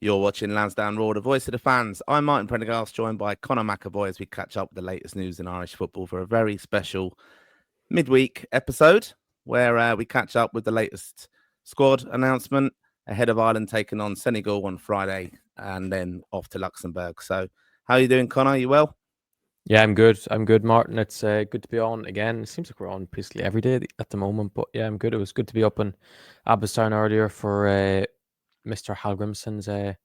You're watching Lansdowne Roar, the voice of the fans. I'm Martin Prendergast, joined by Conor McAvoy as we catch up with the latest news in Irish football for a very special midweek episode where we catch up with the latest squad announcement ahead of Ireland taking on Senegal on Friday and then off to Luxembourg. So how are you doing, Conor? You well? Yeah, I'm good. I'm good, Martin. It's good to be on again. It seems like we're on basically every day at the moment, but yeah, I'm good. It was good to be up in Abbottstown earlier for Mr. Hallgrimsson's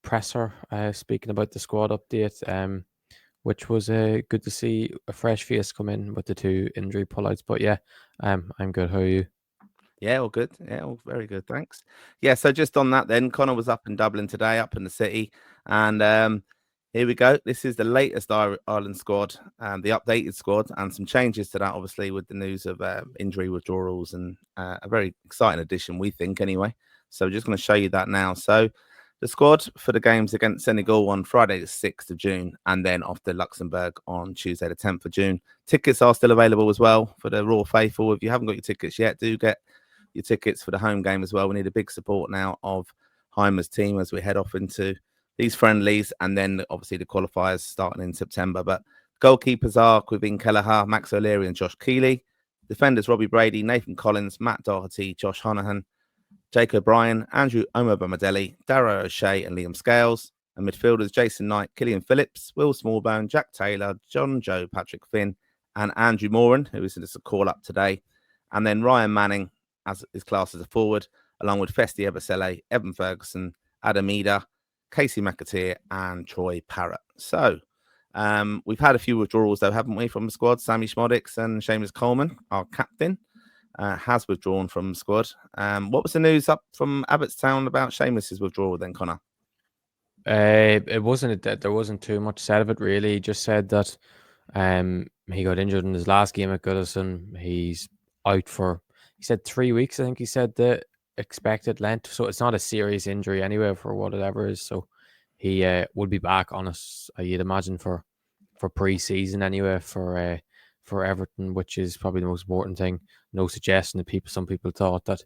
presser, speaking about the squad update, which was good to see a fresh face come in with the two injury pullouts. But yeah, I'm good. How are you? Yeah, all good. Yeah, all very good. Thanks. Yeah, so just on that then, Conor was up in Dublin today, up in the city. And here we go. This is the latest Ireland squad, the updated squad, and some changes to that, obviously, with the news of injury withdrawals and a very exciting addition, we think, anyway. So we're just going to show you that now. So the squad for the games against Senegal on Friday, the 6th of June, and then off to Luxembourg on Tuesday, the 10th of June. Tickets are still available as well for the Raw faithful. If you haven't got your tickets yet, do get your tickets for the home game as well. We need a big support now of Heimer's team as we head off into these friendlies and then obviously the qualifiers starting in September. But goalkeepers are Caoimhin Kelleher, Max O'Leary and Josh Keeley. Defenders Robbie Brady, Nathan Collins, Matt Doherty, Josh Honohan, Jake O'Brien, Andrew Omobomadeli, Darragh O'Shea and Liam Scales. And midfielders Jason Knight, Killian Phillips, Will Smallbone, Jack Taylor, John Joe, Patrick Finn and Andrew Moran, who is just a call up today. And then Ryan Manning, as his class as a forward, along with Festi Ebasele, Evan Ferguson, Adam Eder, Casey McAteer, and Troy Parrott. So we've had a few withdrawals, though, haven't we, from the squad? Sammy Schmoddix and Seamus Coleman, our captain, has withdrawn from the squad. What was the news up from Abbottstown about Seamus's withdrawal then, Conor? It wasn't that there wasn't too much said of it, really. He just said that he got injured in his last game at Goodison. He's out for, he said 3 weeks, I think he said the expected length. So it's not a serious injury anyway for whatever it is. So he will be back on us, you'd imagine, for pre-season anyway for Everton, which is probably the most important thing. No suggestion that some people thought that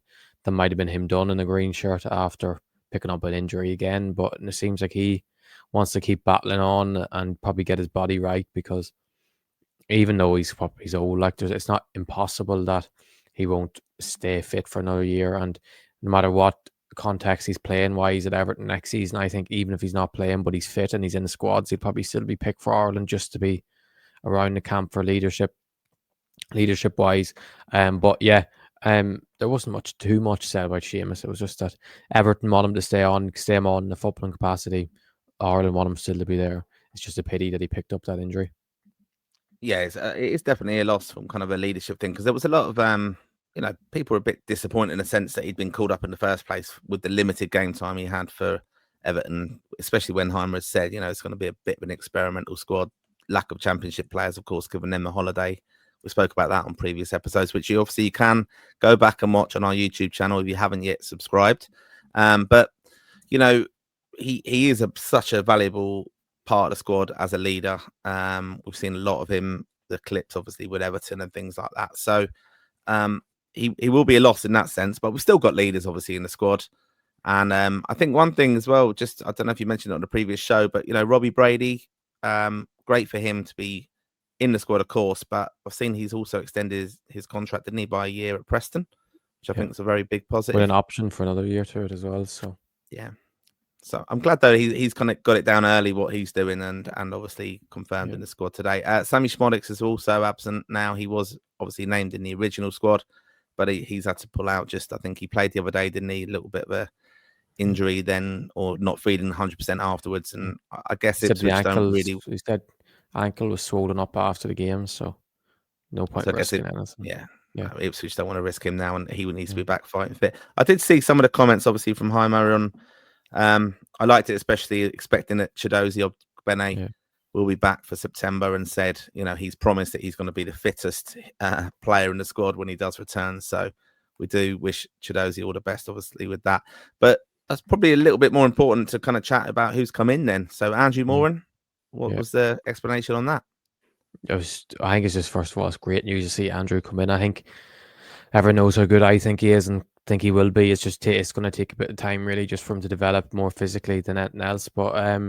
might have been him done in a green shirt after picking up an injury again. But it seems like he wants to keep battling on and probably get his body right, because even though he's old, like it's not impossible that he won't stay fit for another year. And no matter what context he's playing, why he's at Everton next season, I think even if he's not playing but he's fit and he's in the squads, he'll probably still be picked for Ireland just to be around the camp for leadership wise. But yeah, there wasn't too much said about Seamus. It was just that Everton want him to stay on in the footballing capacity. Ireland want him still to be there. It's just a pity that he picked up that injury. Yeah, it's definitely a loss from kind of a leadership thing, because there was a lot of people were a bit disappointed in the sense that he'd been called up in the first place with the limited game time he had for Everton, especially when Heimer has said, it's going to be a bit of an experimental squad. Lack of championship players, of course, giving them a holiday. We spoke about that on previous episodes, which you can go back and watch on our YouTube channel if you haven't yet subscribed. But he is such a valuable part of the squad as a leader. We've seen a lot of him, the clips obviously with Everton and things like that. So he will be a loss in that sense, but we've still got leaders obviously in the squad. And I think one thing as well, just I don't know if you mentioned it on the previous show, but Robbie Brady, great for him to be in the squad, of course, but I've seen he's also extended his contract, didn't he, by a year at Preston, which I think is a very big positive. With an option for another year to it as well. So yeah. So I'm glad though he's kind of got it down early what he's doing and obviously confirmed in the squad today. Sammy Schmoddix is also absent now. He was obviously named in the original squad, but he's had to pull out. I think he played the other day, didn't he? A little bit of a injury then, or not feeling 100% afterwards. And I guess he said ankle was swollen up after the game, so no point risking anything. Yeah. Ipswich don't want to risk him now, and he needs to be back fighting fit. I did see some of the comments obviously from Heimer on. I liked it, especially expecting that Chidozie Ogbene will be back for September, and said, he's promised that he's going to be the fittest player in the squad when he does return. So we do wish Chidozie all the best, obviously, with that. But that's probably a little bit more important to kind of chat about who's come in then. So Andrew Moran, what was the explanation on that? I think it's just, first of all, it's great news to see Andrew come in. I think everyone knows how good I think he is, and think he will be. It's just it's going to take a bit of time, really, just for him to develop more physically than anything else. But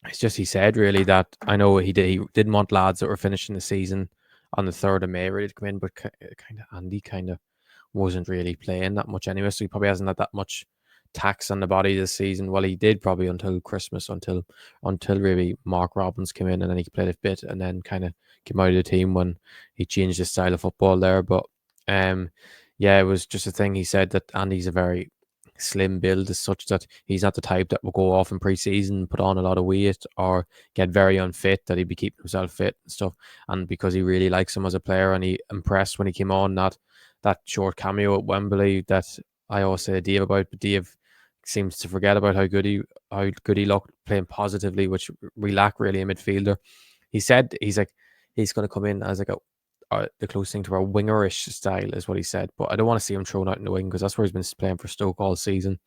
it's just he said really that I know he didn't want lads that were finishing the season on the 3rd of May really to come in, but kind of Andy kind of wasn't really playing that much anyway, so he probably hasn't had that much tax on the body this season. Well, he did probably until Christmas, until really Mark Robbins came in, and then he played a bit, and then kind of came out of the team when he changed his style of football there. But yeah, it was just a thing. He said that Andy's a very slim build as such that he's not the type that will go off in pre-season, put on a lot of weight or get very unfit, that he'd be keeping himself fit and stuff. And because he really likes him as a player, and he impressed when he came on that short cameo at Wembley that I always say to Dave about, but Dave seems to forget about how good he looked playing positively, which we lack really in midfielder. He said he's going to come in as like the closest thing to our wingerish style is what he said, but I don't want to see him thrown out in the wing because that's where he's been playing for Stoke all season.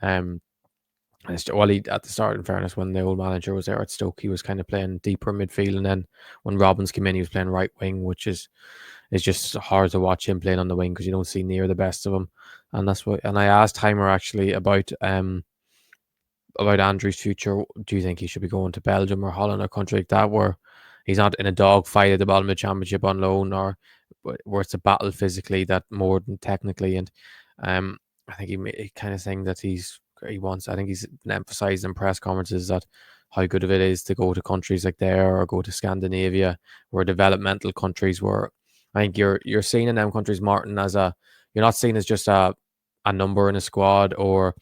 Well, he at the start, in fairness, when the old manager was there at Stoke, he was kind of playing deeper midfield, and then when Robbins came in, he was playing right wing, which is just hard to watch him playing on the wing because you don't see near the best of him. And that's what. And I asked Heimer actually about Andrew's future. Do you think he should be going to Belgium or Holland or country like that where he's not in a dog fight at the bottom of the championship on loan, or where it's a battle physically that more than technically? And I think he kind of saying that he wants. I think he's been emphasized in press conferences that how good of it is to go to countries like there or go to Scandinavia, where developmental countries where I think you're seen in them countries, Martin, as you're not seen as just a number in a squad, or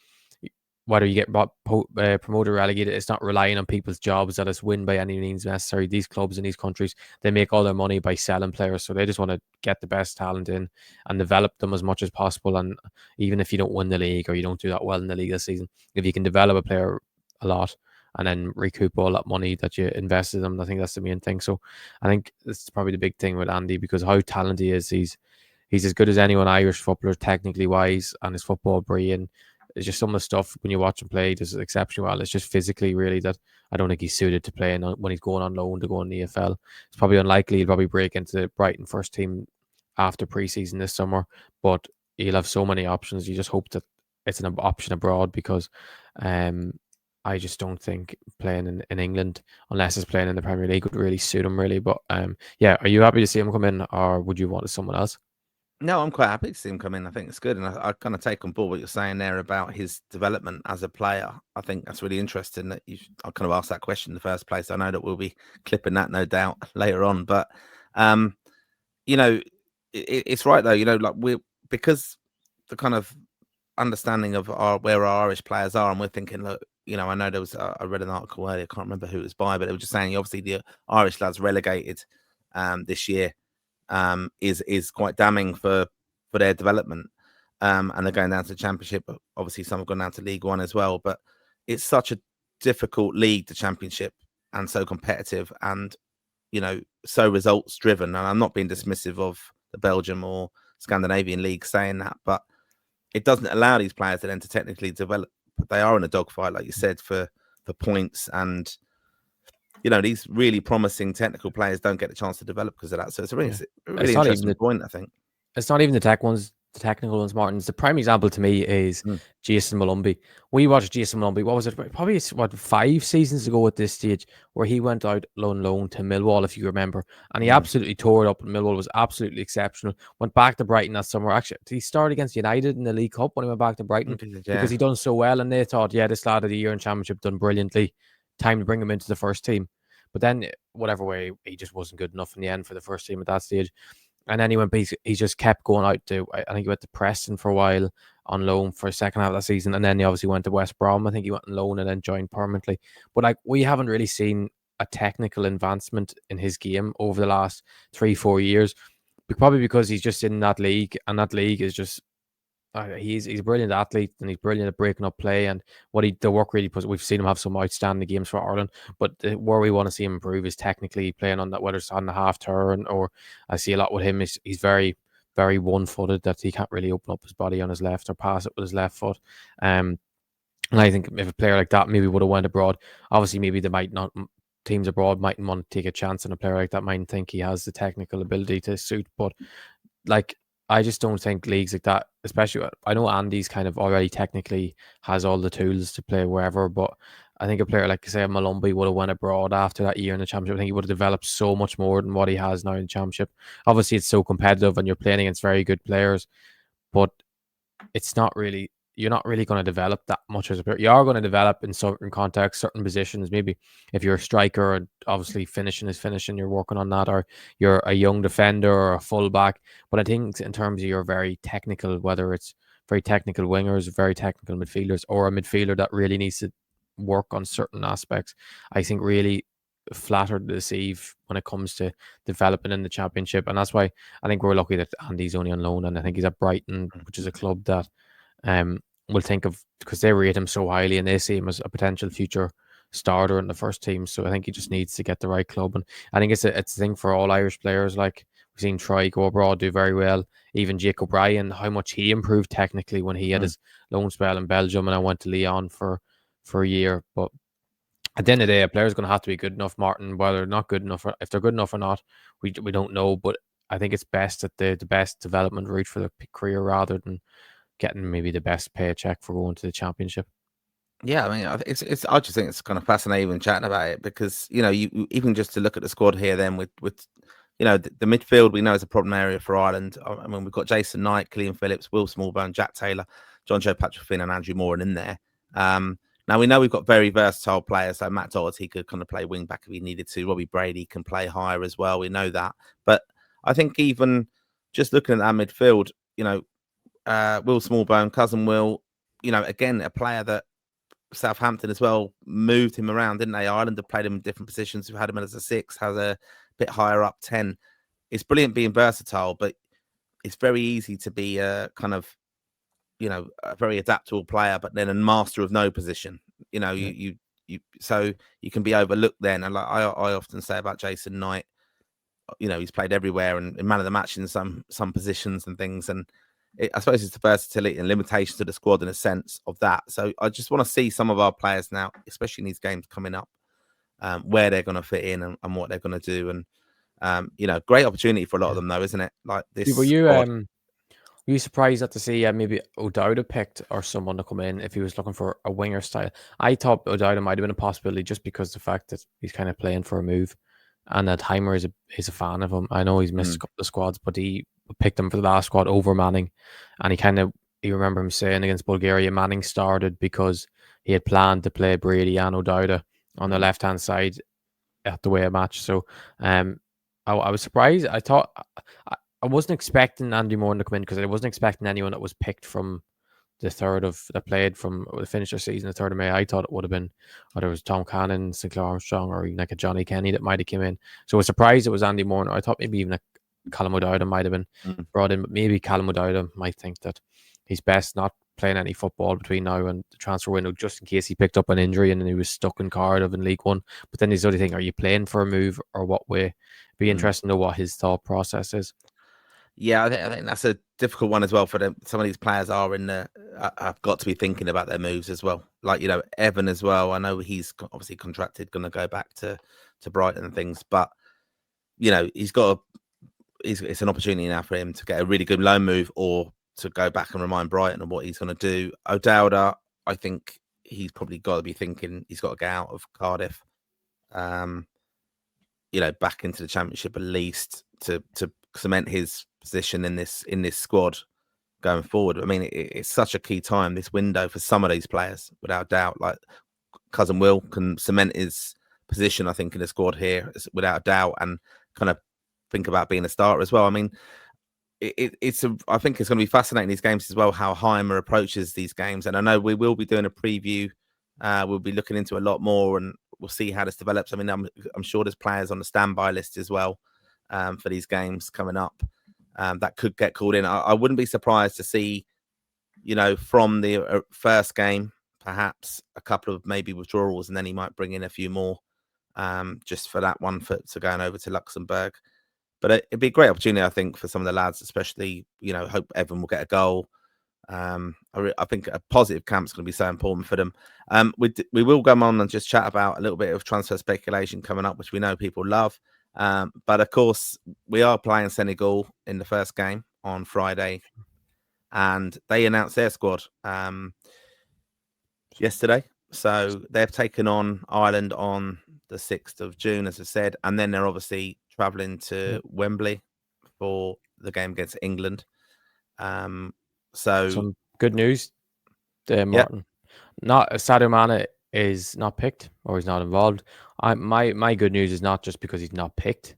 whether you get promoted or relegated. It's not relying on people's jobs that it's win by any means necessary. These clubs in these countries, they make all their money by selling players, so they just want to get the best talent in and develop them as much as possible. And even if you don't win the league or you don't do that well in the league this season, if you can develop a player a lot and then recoup all that money that you invested in them, I think that's the main thing. So I think it's probably the big thing with Andy, because how talented he is. He's as good as anyone Irish footballer technically wise, and his football brain. It's just some of the stuff when you watch him play does exceptionally well. It's just physically really that I don't think he's suited to playing when he's going on loan to go in the EFL. It's probably unlikely he'll probably break into the Brighton first team after pre-season this summer, but he'll have so many options. You just hope that it's an option abroad, because I just don't think playing in England, unless it's playing in the Premier League, would really suit him really. But yeah, are you happy to see him come in, or would you want someone else? No, I'm quite happy to see him come in. I think it's good. And I kind of take on board what you're saying there about his development as a player. I think that's really interesting that I kind of asked that question in the first place. I know that we'll be clipping that, no doubt, later on. But, it's right, though. Like because the kind of understanding of where our Irish players are, and we're thinking, look, I know there was, I read an article earlier, I can't remember who it was by, but it was just saying, obviously, the Irish lads relegated this year. Is quite damning for their development, and they're going down to the Championship. Obviously, some have gone down to League One as well. But it's such a difficult league, the Championship, and so competitive, and so results driven. And I'm not being dismissive of the Belgium or Scandinavian league saying that, but it doesn't allow these players to then to technically develop. They are in a dogfight, like you said, for points, and these really promising technical players don't get the chance to develop because of that. So it's a really interesting point, I think. It's not even the technical ones, Martin. The prime example to me is Jason Malumbi. We watched Jason Malumbi, what was it? Probably 5 seasons ago at this stage, where he went out loan to Millwall, if you remember. And he absolutely tore it up. And Millwall was absolutely exceptional. Went back to Brighton that summer. Actually, he started against United in the League Cup when he went back to Brighton because he done so well. And they thought, yeah, this lad of the year in Championship done brilliantly. Time to bring him into the first team. But then, whatever way, he just wasn't good enough in the end for the first team at that stage. And then he just kept going out to, I think he went to Preston for a while on loan for the second half of that season. And then he obviously went to West Brom. I think he went on loan and then joined permanently. But we haven't really seen a technical advancement in his game over the last 3-4 years. Probably because he's just in that league, and that league is just, he's a brilliant athlete, and he's brilliant at breaking up play, and the work really puts. We've seen him have some outstanding games for Ireland, but where we want to see him improve is technically playing on that, whether it's on the half turn, or I see a lot with him is he's very, very one-footed, that he can't really open up his body on his left or pass it with his left foot. And I think if a player like that maybe would have went abroad, obviously maybe they might not. Teams abroad mightn't want to take a chance on a player like that, might think he has the technical ability to suit, but like I just don't think leagues like that, especially I know Andy's kind of already technically has all the tools to play wherever, but I think a player like say Malumbi would have went abroad after that year in the championship. I think he would have developed so much more than what he has now in the championship. Obviously, it's so competitive and you're playing against very good players, but it's not really you're not really going to develop that much as a player. You are going to develop in certain contexts, certain positions. Maybe if you're a striker, and obviously finishing is finishing, you're working on that, or you're a young defender or a fullback. But I think in terms of your very technical, whether it's very technical wingers, very technical midfielders, or a midfielder that really needs to work on certain aspects, I think really flattered to deceive when it comes to developing in the championship. And that's why I think we're lucky that Andy's only on loan, and I think he's at Brighton, which is a club that will think of, because they rate him so highly and they see him as a potential future starter in the first team. So I think he just needs to get the right club, and I think it's a thing for all Irish players. Like we've seen Troy go abroad, do very well. Even Jake O'Brien, how much he improved technically when he had his loan spell in Belgium, and I went to Lyon for a year. But at the end of the day, a player's going to have to be good enough, Martin. Whether they're not good enough, or if they're good enough or not, we don't know. But I think it's best that the best development route for their career rather than getting maybe the best paycheck for going to the championship. Yeah, I mean, it's. I just think it's kind of fascinating when chatting about it because you even just to look at the squad here, then with the midfield we know is a problem area for Ireland. I mean, we've got Jason Knight, Cillian Phillips, Will Smallbone, Jack Taylor, John Joe Patrick Finn, and Andrew Moran in there. Now we know we've got very versatile players. So Matt Doherty could kind of play wing back if he needed to. Robbie Brady can play higher as well. We know that, but I think even just looking at that midfield, Will Smallbone, cousin Will, again a player that Southampton as well moved him around, didn't they? Ireland have played him in different positions. We've had him as a 6, has a bit higher up 10. It's brilliant being versatile, but it's very easy to be a kind of, a very adaptable player, but then a master of no position. So you can be overlooked then. And like I often say about Jason Knight, he's played everywhere and man of the match in some positions and things. And I suppose it's the versatility and limitations to the squad in a sense of that. So I just want to see some of our players now, especially in these games coming up, where they're going to fit in and what they're going to do. And, great opportunity for a lot of them, though, isn't it? Like this. Were you surprised to see maybe O'Dowda picked or someone to come in if he was looking for a winger style? I thought O'Dowda might have been a possibility just because the fact that he's kind of playing for a move, and that Heimer is a fan of him. I know he's missed a couple of squads, but he picked him for the last squad over Manning, and you remember him saying against Bulgaria, Manning started because he had planned to play Brady and O'Dowda on the left hand side at the way of match. So, I was surprised. I wasn't expecting Andy Moran to come in because I wasn't expecting anyone that was picked from the that played from the finish their season the 3rd of May. I thought it would have been whether it was Tom Cannon, Sinclair Armstrong, or even like a Johnny Kenny that might have came in. So I was surprised it was Andy Moran. I thought maybe even a Callum O'Dowda might have been brought in, but maybe Callum O'Dowda might think that he's best not playing any football between now and the transfer window, just in case he picked up an injury and then he was stuck in Cardiff in League One. But then there's the other thing: are you playing for a move or what way? It'd be interesting to know what his thought process is. Yeah, I think that's a difficult one as well for them. Some of these players are have got to be thinking about their moves as well. Like Evan as well. I know he's obviously contracted, going to go back to Brighton and things, but he's got it's an opportunity now for him to get a really good loan move or to go back and remind Brighton of what he's going to do. O'Dowda, I think he's probably got to be thinking he's got to get out of Cardiff, back into the Championship at least to cement his position in this squad going forward. I mean, it's such a key time, this window, for some of these players, without doubt. Like cousin Will can cement his position, I think, in the squad here without doubt, and kind of think about being a starter as well. I mean, I think it's going to be fascinating these games as well, how Heimer approaches these games. And I know we will be doing a preview. We'll be looking into a lot more, and we'll see how this develops. I mean, I'm sure there's players on the standby list as well for these games coming up that could get called in. I wouldn't be surprised to see, from the first game, perhaps a couple of maybe withdrawals, and then he might bring in a few more just for that one for going over to Luxembourg. But it'd be a great opportunity, I think, for some of the lads, especially, hope Evan will get a goal. I think a positive camp is going to be so important for them. We will go on and just chat about a little bit of transfer speculation coming up, which we know people love. But of course, we are playing Senegal in the first game. on Friday, and they announced their squad yesterday. So they've taken on Ireland on the 6th of June, as I said, and then they're obviously travelling to Wembley for the game against England. So some good news there, yeah, Martin. Not Sadio Mane is not picked, or he's not involved. My good news is not just because he's not picked.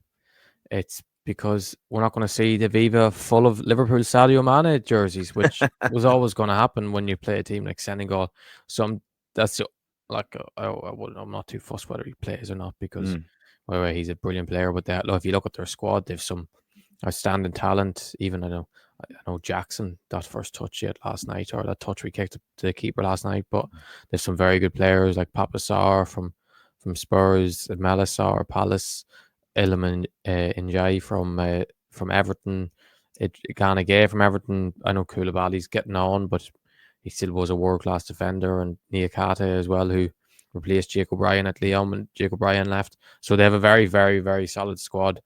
It's because we're not going to see the Viva full of Liverpool Sadio Mane jerseys, which was always going to happen when you play a team like Senegal. So that's like I'm not too fussed whether he plays or not, because well, he's a brilliant player. But if you look at their squad, they've some outstanding talent. Even I know Jackson, that first touch he had last night, or that touch we kicked to the keeper last night. But there's some very good players like Papa Sarr from Spurs, Mela Sarr, Palace, Iliman Njai from Everton, Ghana Gay from Everton. I know Koulibaly's getting on, but he still was a world-class defender, and Niakate as well, who replaced Jake O'Brien at Lyon when Jake O'Brien left. So they have a very, very, very solid squad.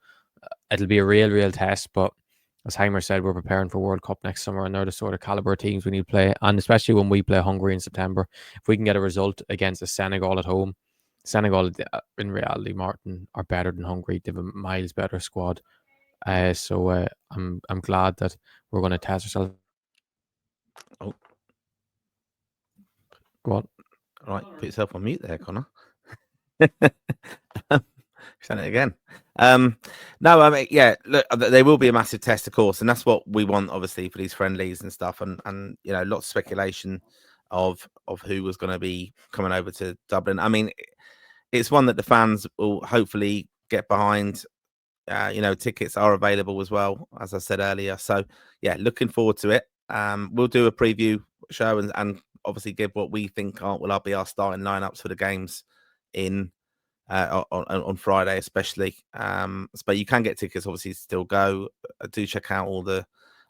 It'll be a real test, but as Heimer said, we're preparing for World Cup next summer, and they're the sort of caliber teams we need to play, and especially when we play Hungary in September. If we can get a result against the Senegal at home, Senegal, in reality, Martin, are better than Hungary. They have a miles better squad. So I'm glad that we're going to test ourselves. Oh, go on. All right, put yourself on mute there, Connor. Send it again. No, I mean, yeah, look, there will be a massive test, of course, and that's what we want, obviously, for these friendlies and stuff, and you know, lots of speculation of who was going to be coming over to Dublin. I mean, it's one that the fans will hopefully get behind. You know, tickets are available as well, as I said earlier. So yeah, looking forward to it. We'll do a preview show and obviously give what we think will be our starting lineups for the games in on Friday, especially. But you can get tickets, obviously, still go. Do check out all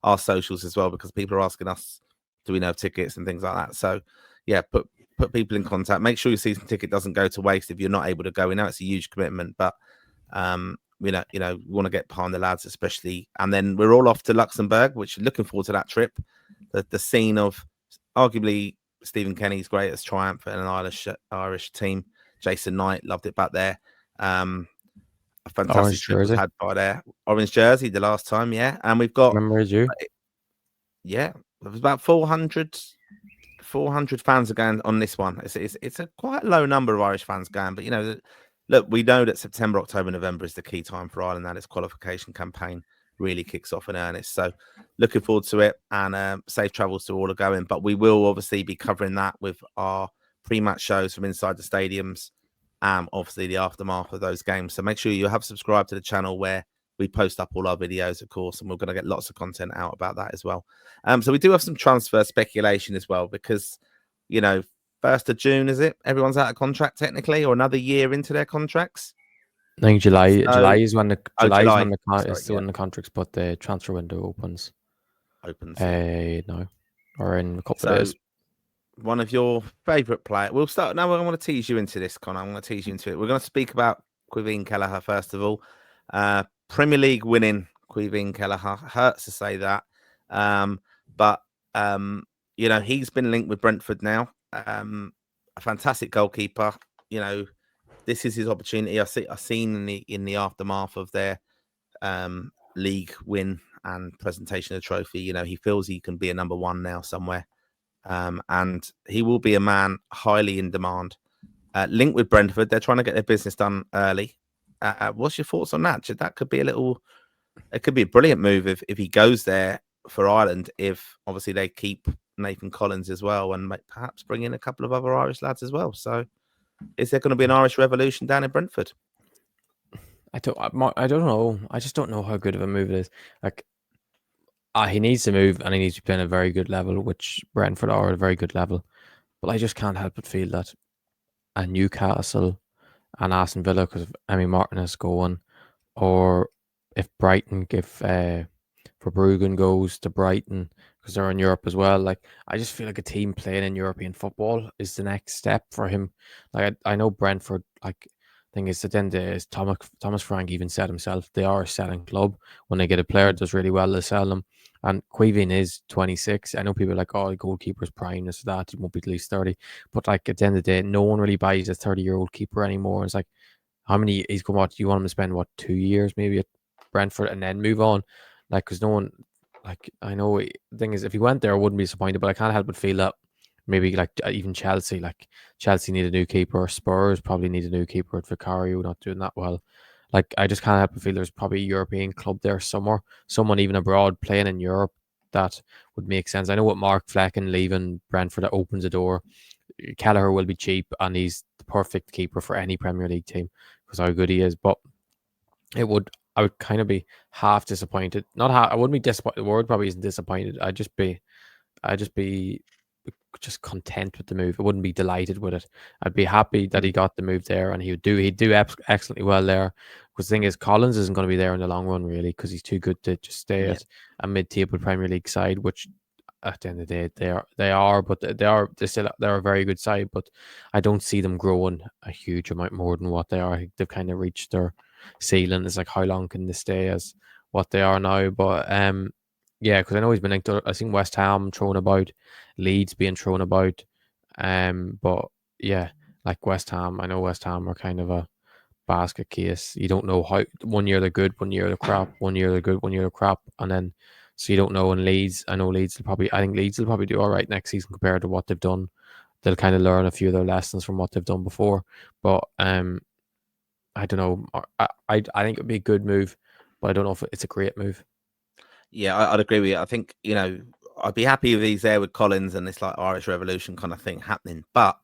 our socials as well, because people are asking us, do we know tickets and things like that. So yeah, put people in contact. Make sure your season ticket doesn't go to waste if you're not able to go. We know it's a huge commitment, but we want to get behind the lads, especially. And then we're all off to Luxembourg, which looking forward to that trip. The scene of arguably Stephen Kenny's greatest triumph in an Irish team. Jason Knight loved it back there. A fantastic trip was had by there. Orange jersey the last time, yeah. And we've got yeah, there was about 400 fans are going on this one. It's a quite low number of Irish fans going, but you know, look, we know that September, October, November is the key time for Ireland. That its qualification campaign really kicks off in earnest. So looking forward to it, and safe travels to all are going. But we will obviously be covering that with our pre-match shows from inside the stadiums, obviously the aftermath of those games. So make sure you have subscribed to the channel where we post up all our videos, of course, and we're going to get lots of content out about that as well. So we do have some transfer speculation as well, because, you know, 1st of June, is it? Everyone's out of contract technically, or another year into their contracts. I think July. So, July is when the when the contracts, but the transfer window opens. No, or in a couple of days. One of your favourite players. We'll start now. I want to tease you into this, Connor. I'm going to tease you into it. We're going to speak about Caoimhin Kelleher first of all. Premier League winning Caoimhin Kelleher. Hurts to say that, but you know, he's been linked with Brentford now. A fantastic goalkeeper. You know, this is his opportunity. I've seen in the aftermath of their league win and presentation of the trophy. You know, he feels he can be a number one now somewhere. And he will be a man highly in demand. Linked with Brentford, they're trying to get their business done early. What's your thoughts on that? That could be it could be a brilliant move if he goes there for Ireland. If obviously they keep Nathan Collins as well, and perhaps bring in a couple of other Irish lads as well. So, is there going to be an Irish revolution down in Brentford? I don't know. I just don't know how good of a move it is. Like, he needs to move, and he needs to play at a very good level, which Brentford are at a very good level. But I just can't help but feel that a Newcastle and Aston Villa, because if Emmy Martin is going, or if Brighton, Verbruggen goes to Brighton because they're in Europe as well. Like, I just feel like a team playing in European football is the next step for him. Like, I know Brentford, like, thing is, at the end of the day, Thomas Frank even said himself, they are a selling club. When they get a player that does really well, they sell them. And Caoimhin is 26. I know people are like, oh, the goalkeeper's prime, this, that, he won't be at least 30. But like at the end of the day, no one really buys a 30-year-old keeper anymore. It's like, how many he's going, what, you want him to spend, what, 2 years maybe at Brentford and then move on? Like, because no one, like, I know the thing is, if he went there, I wouldn't be disappointed, but I can't help but feel that maybe like even Chelsea, like Chelsea need a new keeper, Spurs probably need a new keeper at Vicario, not doing that well. Like, I just can't help but feel there's probably a European club there somewhere, someone even abroad playing in Europe that would make sense. I know what Mark Flecken leaving Brentford, that opens a door. Kelleher will be cheap and he's the perfect keeper for any Premier League team because how good he is. But I would kind of be half disappointed. Not half, I wouldn't be disappointed. The word probably isn't disappointed. I'd just be just content with the move. I wouldn't be delighted with it. I'd be happy that he got the move there, and he'd do excellently well there. Because the thing is, Collins isn't going to be there in the long run, really, because he's too good to just stay Yeah. at a mid-table Premier League side, which at the end of the day they're a very good side, but I don't see them growing a huge amount more than what they are. I think they've kind of reached their ceiling. It's like, how long can they stay as what they are now? But yeah, because I know he's been linked to, I think West Ham thrown about, Leeds being thrown about. But yeah, like West Ham, I know West Ham are kind of a basket case. You don't know how, one year they're good, one year they're crap, one year they're good, one year they're crap, and then so you don't know. And Leeds, I know I think Leeds will probably do all right next season compared to what they've done. They'll kind of learn a few of their lessons from what they've done before. But I don't know. I think it'd be a good move, but I don't know if it's a great move. Yeah, I'd agree with you. I think, I'd be happy if he's there with Collins and this like Irish Revolution kind of thing happening. But,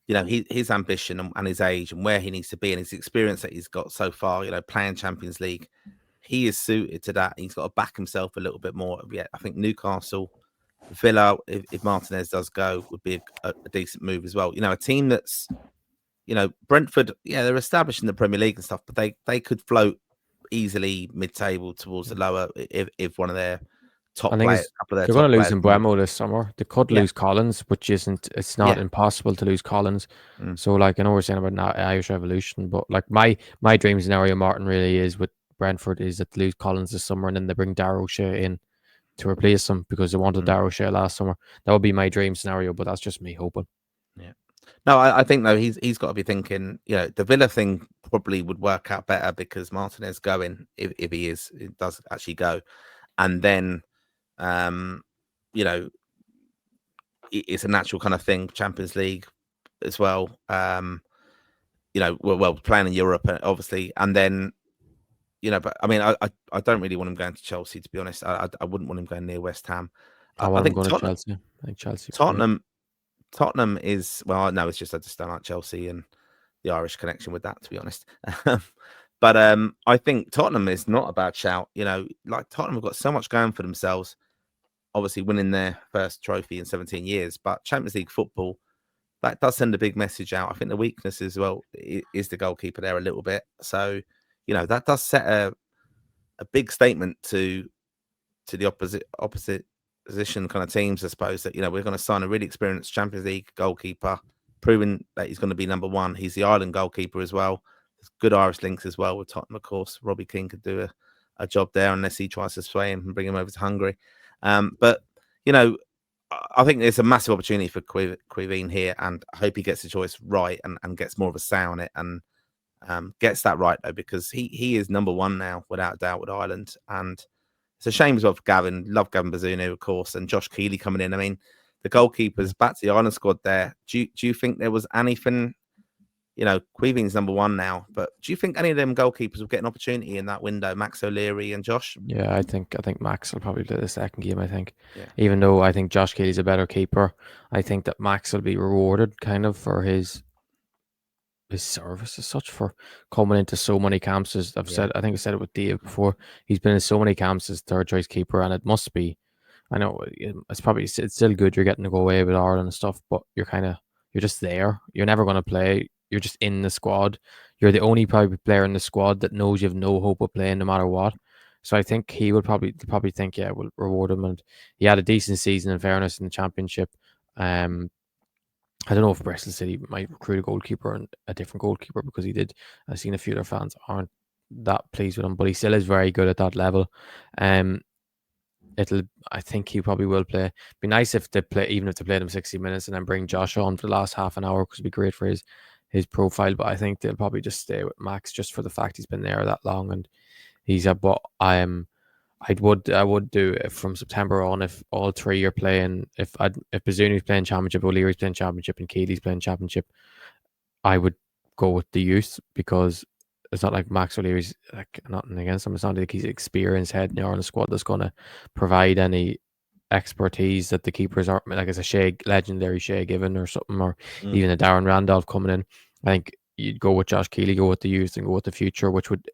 his ambition and his age and where he needs to be and his experience that he's got so far, playing Champions League, he is suited to that. He's got to back himself a little bit more. Yeah, I think Newcastle, Villa, if Martinez does go, would be a decent move as well. A team that's, Brentford, yeah, they're established in the Premier League and stuff, but they could float easily mid-table towards the lower if one of their I top think players, a couple of their they're going top to lose players leave. Mbuemo this summer. They could Yeah, lose Collins, which isn't. It's not yeah, impossible to lose Collins. mm, So, like, I know we're saying about Irish Revolution, but like my dream scenario, Martin, really is with Brentford is that they lose Collins this summer and then they bring Darrow Shea in to replace him because they wanted mm, Darrow Shea last summer. That would be my dream scenario, but that's just me hoping. yeah. No, I think though he's got to be thinking. The Villa thing probably would work out better because Martinez going if it does actually go, and then um, you know it's a natural kind of thing. Champions League as well. Well, playing in Europe, obviously, and then but I mean, I don't really want him going to Chelsea, to be honest. I wouldn't want him going near West Ham. I I want him think going to Chelsea. I think Chelsea would be great. Tottenham is, well, no, it's just I just don't like Chelsea and the Irish connection with that, to be honest. But I think Tottenham is not a bad shout. Like Tottenham have got so much going for themselves. Obviously, winning their first trophy in 17 years, but Champions League football, that does send a big message out. I think the weakness as well is the goalkeeper there a little bit. So, that does set a big statement to the opposite position kind of teams, I suppose, that we're going to sign a really experienced Champions League goalkeeper, proving that he's going to be number one. He's the Ireland goalkeeper as well. There's good Irish links as well with Tottenham, of course. Robbie Keane could do a job there unless he tries to sway him and bring him over to Hungary. But I think there's a massive opportunity for Caoimhin here, and I hope he gets the choice right and gets more of a say on it and gets that right though, because he is number one now without a doubt with Ireland. And it's a shame as well for Gavin. Love Gavin Bazunu, of course, and Josh Keeley coming in. I mean, the Yeah. goalkeepers back to the Ireland squad there. Do you think there was anything? Caoimhin's number one now, but do you think any of them goalkeepers will get an opportunity in that window? Max O'Leary and Josh? Yeah, I think Max will probably play the second game. I think, Yeah. even though I think Josh Kelly's a better keeper, I think that Max will be rewarded kind of for his service as such for coming into so many camps. As Yeah. I think I said it with Dave before. He's been in so many camps as third choice keeper, and it must be. I know it's still good. You're getting to go away with Ireland and stuff, but you're just there. You're never going to play. You're just in the squad. You're the only probably player in the squad that knows you have no hope of playing no matter what. So I think he would probably think, yeah, we'll reward him. And he had a decent season in fairness in the championship. I don't know if Bristol City might recruit a goalkeeper and a different goalkeeper because he did. I've seen a few of their fans aren't that pleased with him, but he still is very good at that level. Um, I think he probably will play. Be nice if they play, even if they played him 60 minutes and then bring Josh on for the last half an hour, because it'd be great for his profile. But I think they'll probably just stay with Max just for the fact he's been there that long, and he's a. But I would do it from September on if all three are playing. If Bazuni's playing championship, O'Leary's playing championship, and Keely's playing championship, I would go with the youth, because it's not like Max O'Leary's, like, nothing against him. It's not like he's experienced head now on the squad that's going to provide any expertise that the keepers aren't, like as a legendary Shea Given or something, or even a Darren Randolph coming in. I think you'd go with Josh Keely, go with the youth, and go with the future, which would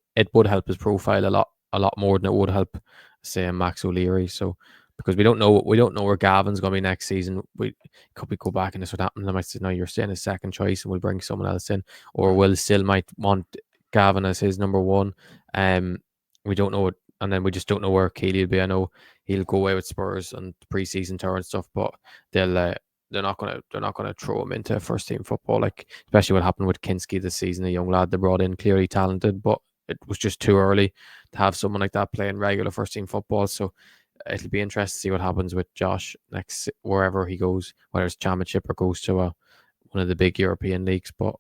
help his profile a lot more than it would help, say, Max O'Leary. So because we don't know where Gavin's going to be next season. We go back and this would happen. They might say, no, you're staying as second choice, and we'll bring someone else in, or Will still might want Gavin as his number one. We don't know what, and then we just don't know where Keely will be. I know he'll go away with Spurs and the preseason tour and stuff, but they're not gonna throw him into first team football, like especially what happened with Kinski this season, a young lad they brought in, clearly talented, but it was just too early to have someone like that playing regular first team football. So it'll be interesting to see what happens with Josh next, wherever he goes, whether it's championship or goes to one of the big European leagues. But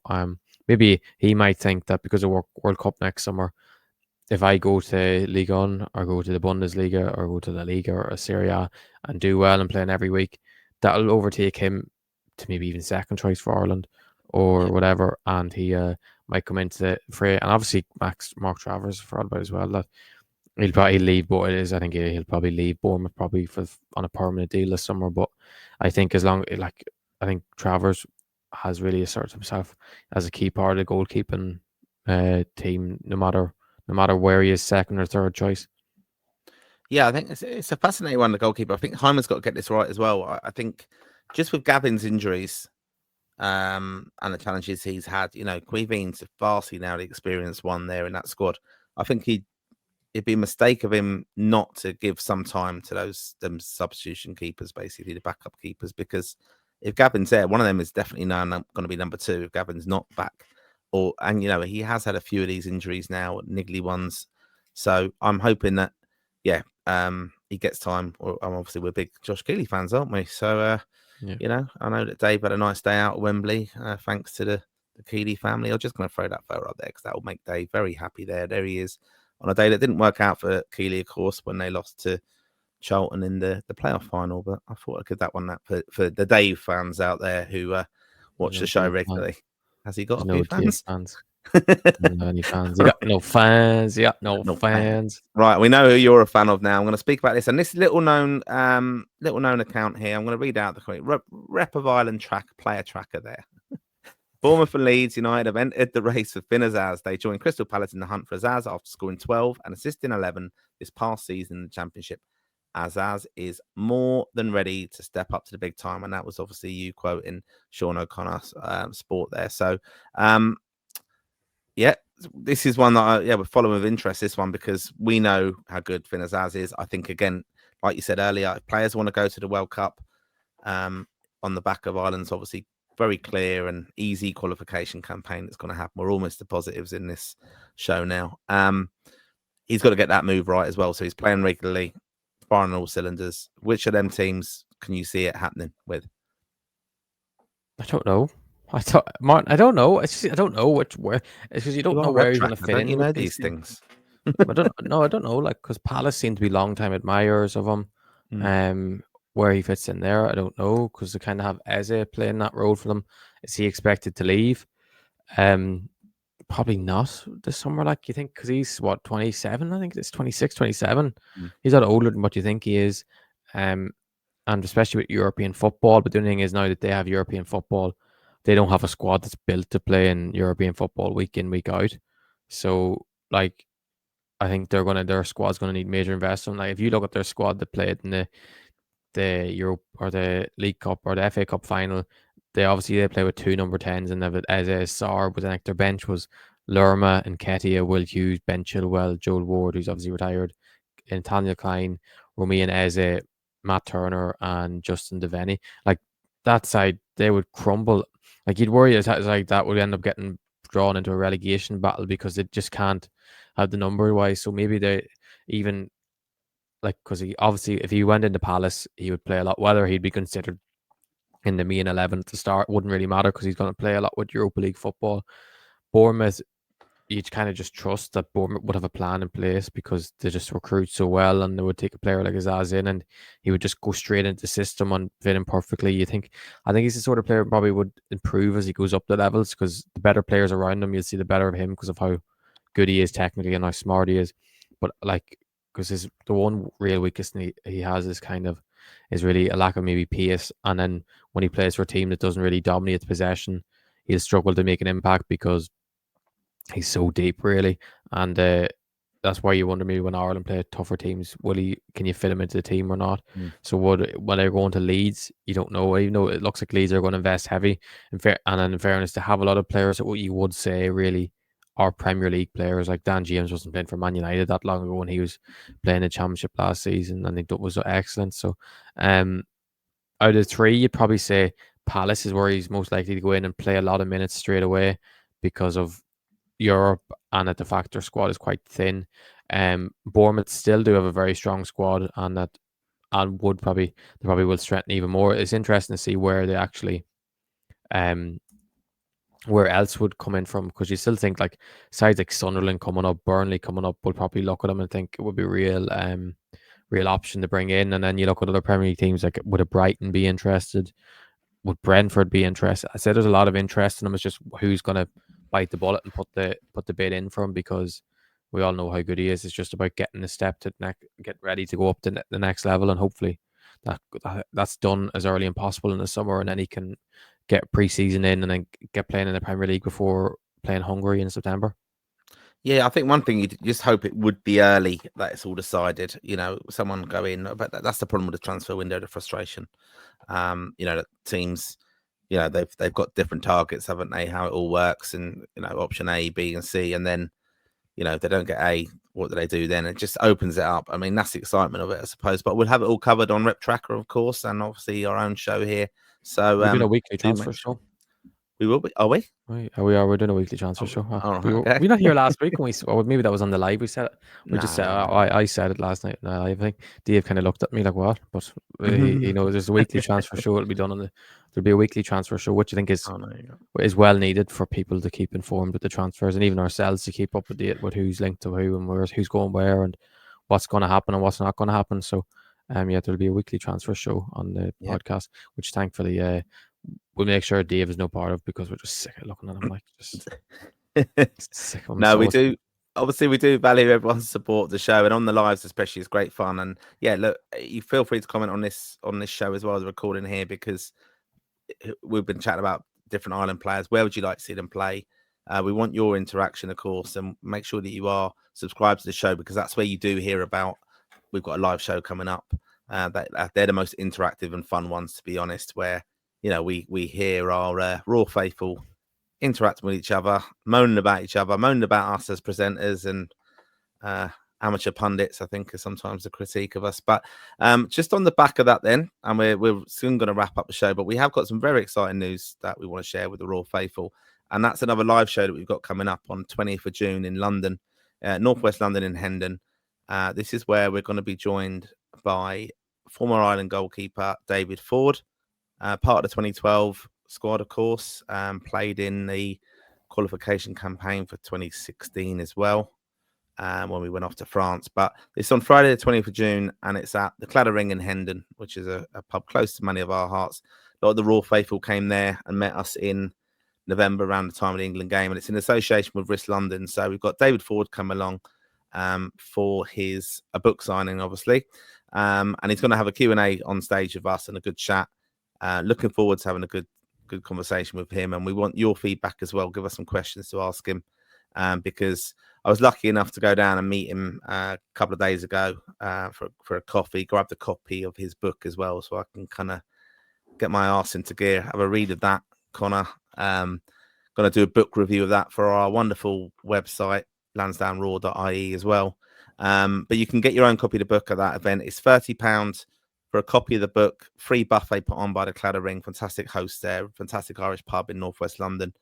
maybe he might think that because of World Cup next summer, if I go to Ligue 1 or go to the Bundesliga or go to the Liga or a Serie A and do well and playing every week, that'll overtake him to maybe even second choice for Ireland or whatever, and he might come into the fray. And obviously Mark Travers forgot about as well, that he'll probably leave, but I think he'll probably leave Bournemouth probably on a permanent deal this summer. But I think I think Travers has really asserted himself as a key part of the goalkeeping team, no matter where he is, second or third choice. Yeah, I think it's a fascinating one, the goalkeeper. I think Hyman's got to get this right as well. I think just with Gavin's injuries and the challenges he's had, Caoimhin's vastly now the experienced one there in that squad. I think it'd be a mistake of him not to give some time to them substitution keepers, basically the backup keepers, because if Gavin's there, one of them is definitely now going to be number two if Gavin's not back. And he has had a few of these injuries now, niggly ones. So I'm hoping that, he gets time. Obviously, we're big Josh Keely fans, aren't we? So, I know that Dave had a nice day out at Wembley, thanks to the Keely family. I'm just going to throw that photo up there because that will make Dave very happy there. There he is on a day that didn't work out for Keely, of course, when they lost to Charlton in the playoff final. But I thought I'd give that one for the Dave fans out there who watch the show regularly. Has he got a few fans? Any fans? You got no fans. You got no fans. Right, we know who you're a fan of now. I'm going to speak about this, and this little known account here. I'm going to read out the correct Rep of Ireland player tracker there. Bournemouth and Leeds United have entered the race for Finn Azaz. They joined Crystal Palace in the hunt for Azaz after scoring 12 and assisting 11 this past season in the Championship. Azaz is more than ready to step up to the big time, and that was obviously you quoting Sean O'Connor's sport there. So, this is one that we're following with interest, this one, because we know how good Finn Azaz is. I think, again, like you said earlier, if players want to go to the World Cup on the back of Ireland's obviously very clear and easy qualification campaign that's going to happen. We're almost the positives in this show now. He's got to get that move right as well. So he's playing regularly, firing all cylinders. Which of them teams can you see it happening with? I don't know. Martin, I don't know. I don't know where. It's because you don't know where you're going to fit in. You know these things. I don't know. Like, because Palace seem to be long-time admirers of him. Where he fits in there, I don't know, because they kind of have Eze playing that role for them. Is he expected to leave? Probably not this summer, like you think, because he's 27? I think it's 26, 27. He's a lot older than what you think he is. And especially with European football. But the only thing is, now that they have European football, they don't have a squad that's built to play in European football week in, week out. So, like, I think their squad's gonna need major investment. Like, if you look at their squad that played in the Europe or the League Cup or the FA Cup final, they play with two number 10s, and they've as Sar, but then like their bench was Lerma and Ketia, Will Hughes, Ben Chilwell, Joel Ward, who's obviously retired, and Tanya Klein, Romy and Eze, Matt Turner, and Justin Devaney. Like, that side, they would crumble. Like, you'd worry like that would end up getting drawn into a relegation battle because they just can't have the number wise. So maybe they even like, because he obviously, if he went into Palace, he would play a lot. Whether he'd be considered in the main 11 at the start wouldn't really matter because he's going to play a lot with Europa League football. Bournemouth, you kind of just trust that Bournemouth would have a plan in place because they just recruit so well, and they would take a player like Azaz in and he would just go straight into the system and fit in perfectly. I think he's the sort of player who probably would improve as he goes up the levels because the better players around him, you'll see the better of him because of how good he is technically and how smart he is. But like, because the one real weakness he has is really a lack of maybe pace. And then when he plays for a team that doesn't really dominate possession, he'll struggle to make an impact because he's so deep, really. And that's why you wonder maybe when Ireland play tougher teams, can you fit him into the team or not? So when they're going to Leeds, you don't know. Even though it looks like Leeds are going to invest heavy, and then in fairness, to have a lot of players that what you would say really are Premier League players. Like Dan James wasn't playing for Man United that long ago when he was playing the Championship last season, and he was excellent. So, out of three, you'd probably say Palace is where he's most likely to go in and play a lot of minutes straight away because of Europe and that the factor squad is quite thin. Bournemouth still do have a very strong squad, and would probably they probably will strengthen even more. It's interesting to see where they actually where else would come in from, because you still think like sides like Sunderland coming up, Burnley coming up will probably look at them and think it would be real option to bring in. And then you look at other Premier League teams, like would a Brighton be interested? Would Brentford be interested? I said there's a lot of interest in them. It's just who's going to bite the bullet and put the bid in for him, because we all know how good he is. It's just about getting a step to get ready to go up to the next level, and hopefully that's done as early as possible in the summer, and then he can get pre-season in and then get playing in the Premier League before playing Hungary in September. Yeah, I think one thing you just hope it would be early that it's all decided. Someone go in, but that's the problem with the transfer window, the frustration. That teams, they've got different targets, haven't they? How it all works, and option A, B, and C, and then if they don't get A, what do they do then? It just opens it up. I mean, that's the excitement of it, I suppose. But we'll have it all covered on Rep Tracker, of course, and obviously our own show here. So we're doing a weekly transfer show. We will be. Are we? We're doing a weekly transfer show. Okay. We're not here last week when maybe that was on the live. We said it. I said it last night. No, I think Dave kind of looked at me like, what? But there's a weekly transfer show. It'll be done there'll be a weekly transfer show, which I think is well needed for people to keep informed with the transfers, and even ourselves to keep up with who's linked to who and who's going where and what's going to happen and what's not going to happen. So, there'll be a weekly transfer show on the podcast, which thankfully we'll make sure Dave is no part of, because we're just sick of looking at him like just sick of him. No, we do. Obviously, we do value everyone's support of the show, and on the lives especially is great fun. And yeah, look, you feel free to comment on this show as well as the recording here, because we've been chatting about different Ireland players. Where would you like to see them play? We want your interaction, of course, and make sure that you are subscribed to the show, because that's where you do hear about. We've got a live show coming up. They're the most interactive and fun ones, to be honest, where we hear our raw faithful interacting with each other, moaning about each other, moaning about us as presenters and amateur pundits, I think, are sometimes a critique of us. But just on the back of that then, and we're soon going to wrap up the show, but we have got some very exciting news that we want to share with the raw faithful. And that's another live show that we've got coming up on 20th of June in London, Northwest London in Hendon. This is where we're going to be joined by former Ireland goalkeeper David Ford, part of the 2012 squad, of course, played in the qualification campaign for 2016 as well, when we went off to France. But it's on Friday the 20th of June, and it's at the Claddagh Ring in Hendon, which is a pub close to many of our hearts. A lot of the Raw faithful came there and met us in November around the time of the England game, and it's in association with Risk London. So we've got David Ford come along for a book signing, obviously, and he's going to have a Q&A on stage with us and a good chat. Looking forward to having a good conversation with him, and we want your feedback as well. Give us some questions to ask him, because I was lucky enough to go down and meet him a couple of days ago for a coffee, grabbed a copy of his book as well, so I can kind of get my arse into gear, have a read of that, Connor. Going to do a book review of that for our wonderful website, lansdowneroad.ie as well. But you can get your own copy of the book at that event. It's £30 for a copy of the book, free buffet put on by the Claddagh Ring, fantastic host there, fantastic Irish pub in Northwest London.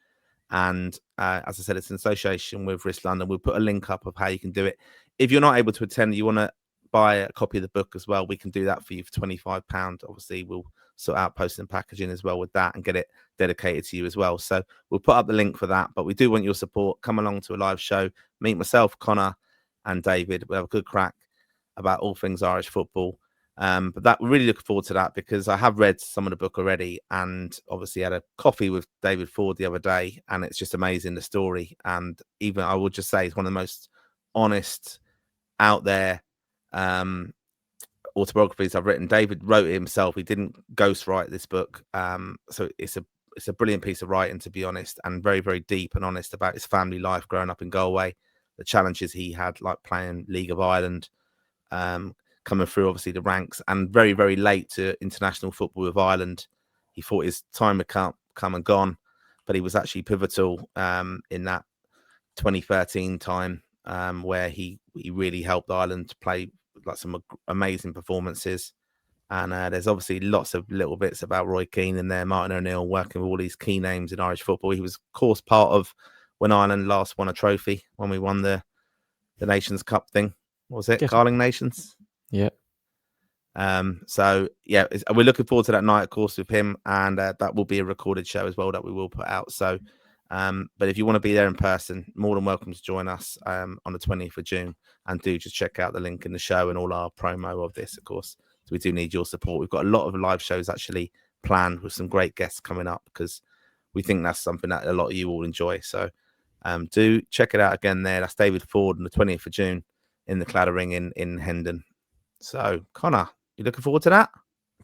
And as I said, it's in association with Risk London. We'll put a link up of how you can do it. If you're not able to attend, you want to buy a copy of the book as well, we can do that for you for £25. Obviously, we'll sort out posting and packaging as well with that and get it dedicated to you as well. So we'll put up the link for that. But we do want your support. Come along to a live show. Meet myself, Connor, and David. We'll have a good crack about all things Irish football. But that we're really looking forward to that, because I have read some of the book already, and obviously had a coffee with David Ford the other day, and it's just amazing, the story. And even I would just say it's one of the most honest, out there autobiographies I've written. David wrote it himself. He didn't ghostwrite this book. So it's a brilliant piece of writing, to be honest, and very, very deep and honest about his family life growing up in Galway, the challenges he had, like playing League of Ireland, coming through obviously the ranks, and very, very late to international football with Ireland. He thought his time had come and gone, but he was actually pivotal in that 2013 time, where he really helped Ireland to play like some amazing performances. And there's obviously lots of little bits about Roy Keane in there, Martin O'Neill, working with all these key names in Irish football. He was, of course, part of when Ireland last won a trophy, when we won the Nations Cup thing. What was it? Carling Nations? Yeah. So yeah, we're looking forward to that night, of course, with him, and that will be a recorded show as well that we will put out. So but if you want to be there in person, more than welcome to join us on the 20th of June, and do just check out the link in the show and all our promo of this, of course. So we do need your support. We've got a lot of live shows actually planned with some great guests coming up, because we think that's something that a lot of you will enjoy. So do check it out again there. That's David Ford on the 20th of June in the Claddering in Hendon. So Connor, you looking forward to that?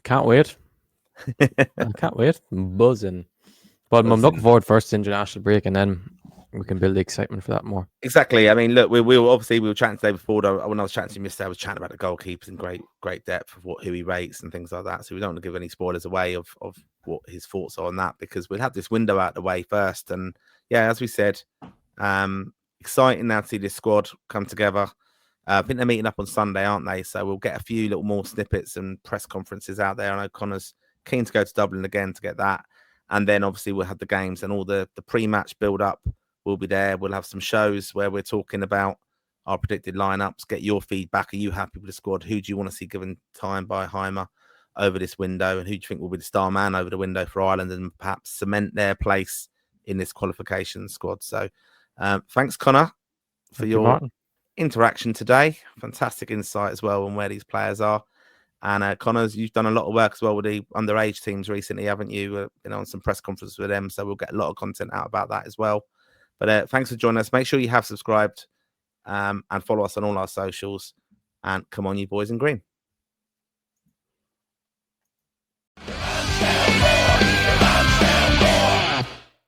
Can't wait. I can't wait. I'm buzzing. But I'm looking forward first to international break, and then we can build the excitement for that more. Exactly. I mean, look, we were chatting to David Ford. When I was chatting to him yesterday, I was chatting about the goalkeepers in great depth of who he rates and things like that. So we don't want to give any spoilers away of what his thoughts are on that, because we'll have this window out the way first. And yeah, as we said, exciting now to see this squad come together. I think they're meeting up on Sunday, aren't they? So we'll get a few little more snippets and press conferences out there. I know Connor's keen to go to Dublin again to get that. And then obviously we'll have the games and all the pre-match build-up will be there. We'll have some shows where we're talking about our predicted lineups, get your feedback. Are you happy with the squad? Who do you want to see given time by Heimer over this window? And who do you think will be the star man over the window for Ireland, and perhaps cement their place in this qualification squad? So thanks, Connor, for your interaction today. Fantastic insight as well on where these players are. And Connors, you've done a lot of work as well with the underage teams recently, haven't you? Been on some press conferences with them, so we'll get a lot of content out about that as well. But thanks for joining us. Make sure you have subscribed and follow us on all our socials. And come on, you boys in green.